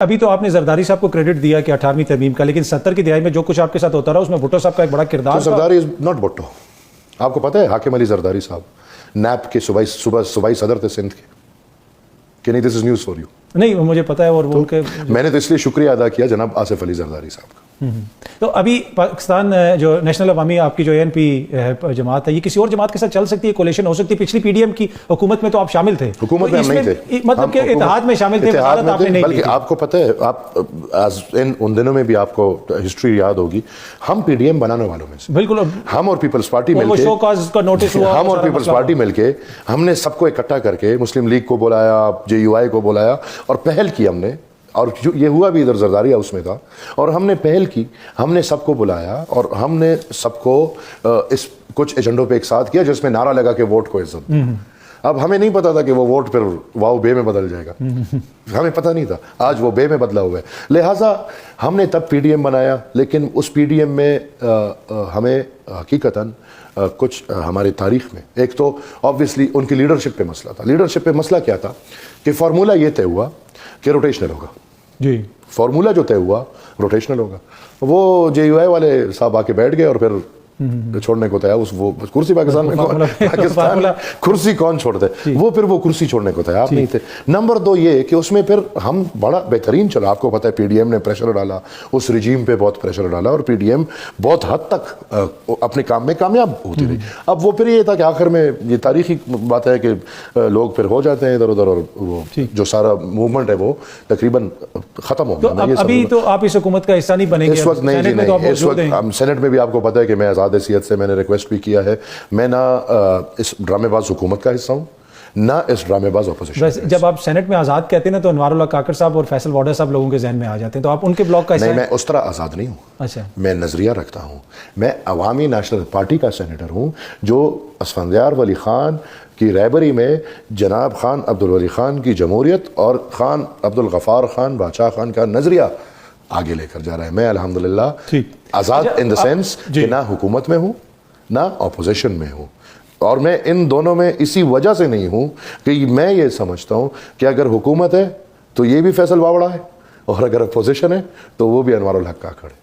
ابھی تو آپ نے زرداری صاحب کو کریڈٹ دیا کہ 18ویں ترمیم کا، لیکن 70 کی دہائی میں جو کچھ آپ کے ساتھ ہوتا رہا اس میں بھٹو صاحب کا ایک بڑا کردار تھا. Zardari is not Bhutto. آپ کو پتہ ہے حاکم علی زرداری صاحب نیب کے صوبائی صدر تھے سندھ کے کہ نہیں؟ دس از نیوز فار یو. نہیں مجھے پتا ہے. اور وہ میں نے تو اس لیے شکریہ ادا کیا جناب آصف علی زرداری صاحب کا. تو ابھی پاکستان جو نیشنل عوامی آپ کی جو اے این پی جماعت ہے، یہ کسی اور جماعت کے ساتھ چل سکتی ہے، کولیشن ہو سکتی ہے؟ پچھلی پی ڈی ایم کی حکومت میں تو آپ شامل تھے. حکومت میں ہم نہیں تھے، مطلب کہ اتحاد میں شامل تھے، وزارت آپ نے نہیں کی. بلکہ آپ کو پتہ ہے، آپ ان دنوں میں بھی آپ کو ہسٹری یاد ہوگی، ہم پی ڈی ایم بنانے والوں میں سے بالکل ہم اور پیپلز پارٹی مل کے، ہم اور پیپلز پارٹی مل کے ہم نے سب کو اکٹھا کر کے مسلم لیگ کو بلایا، جے یو آئی کو بلایا اور پہل کی ہم نے. اور یہ ہوا بھی ادھر زرداری ہاؤس میں تھا، اور ہم نے پہل کی، ہم نے سب کو بلایا اور ہم نے سب کو اس کچھ ایجنڈوں پہ ایک ساتھ کیا جس میں نعرہ لگا کہ ووٹ کو عزت. اب ہمیں نہیں پتا تھا کہ وہ ووٹ پھر واؤ بے میں بدل جائے گا، ہمیں پتہ نہیں تھا. آج وہ بے میں بدلا ہوا ہے. لہٰذا ہم نے تب پی ڈی ایم بنایا، لیکن اس پی ڈی ایم میں ہمیں حقیقتاً کچھ ہماری تاریخ میں، ایک تو آبویسلی ان کی لیڈرشپ پہ مسئلہ تھا. لیڈرشپ پہ مسئلہ کیا تھا کہ فارمولہ یہ طے ہوا کہ روٹیشنل ہوگا. جی فارمولہ جو طے ہوا روٹیشنل ہوگا. وہ جے یو آئی والے صاحب آ کے بیٹھ گئے اور پھر چھوڑنے کو تیار. وہ کرسی پاکستان میں کرسی کون چھوڑتے؟ وہ پھر وہ کرسی چھوڑنے کو تیار نہیں تھے. نمبر دو یہ کہ اس میں پھر ہم بڑا بہترین چلا. آپ کو پتہ ہے پی ڈی ایم نے پریشر ڈالا، اس رجیم پہ بہت پریشر ڈالا، اور پی ڈی ایم بہت حد تک اپنے کام میں کامیاب ہوتی رہی. اب وہ پھر یہ تھا کہ آخر میں یہ تاریخی بات ہے کہ لوگ پھر ہو جاتے ہیں ادھر ادھر، اور وہ جو سارا موومنٹ ہے وہ تقریباً ختم ہو گیا. ابھی تو آپ اس حکومت کا حصہ نہیں بنیں گے اس وقت؟ نہیں جی نہیں. اس وقت سینٹ میں بھی آپ کو پتہ ہے کہ میں آزاد حیثیت سے میں نے ریکویسٹ بھی کیا ہے، میں نہ اس ڈرامے باز حکومت کا حصہ ہوں نہ اس ڈرامے باز اپوزیشن. جب آپ سینٹ میں آزاد کہتے ہیں نا تو انوار اللہ کاکڑ صاحب اور فیصل وارڈر صاحب لوگوں کے ذہن میں آ جاتے ہیں، تو آپ ان کے بلاک کا حصہ ہیں؟ نہیں، میں اس طرح آزاد نہیں ہوں. اچھا، میں نظریہ رکھتا ہوں. میں عوامی نیشنل پارٹی کا سینیٹر ہوں جو اسفندیار ولی خان کی رہبری میں جناب خان عبدالولی خان کی جمہوریت اور خان عبدالغفار خان بادشاہ خان کا نظریہ آگے لے کر جا رہا ہے. میں الحمدللہ آزاد ان دا سینس کہ نہ حکومت میں ہوں نہ اپوزیشن میں ہوں. اور میں ان دونوں میں اسی وجہ سے نہیں ہوں کہ میں یہ سمجھتا ہوں کہ اگر حکومت ہے تو یہ بھی فیصل واوڑا ہے، اور اگر اپوزیشن ہے تو وہ بھی انوار الحق کاکڑ ہے.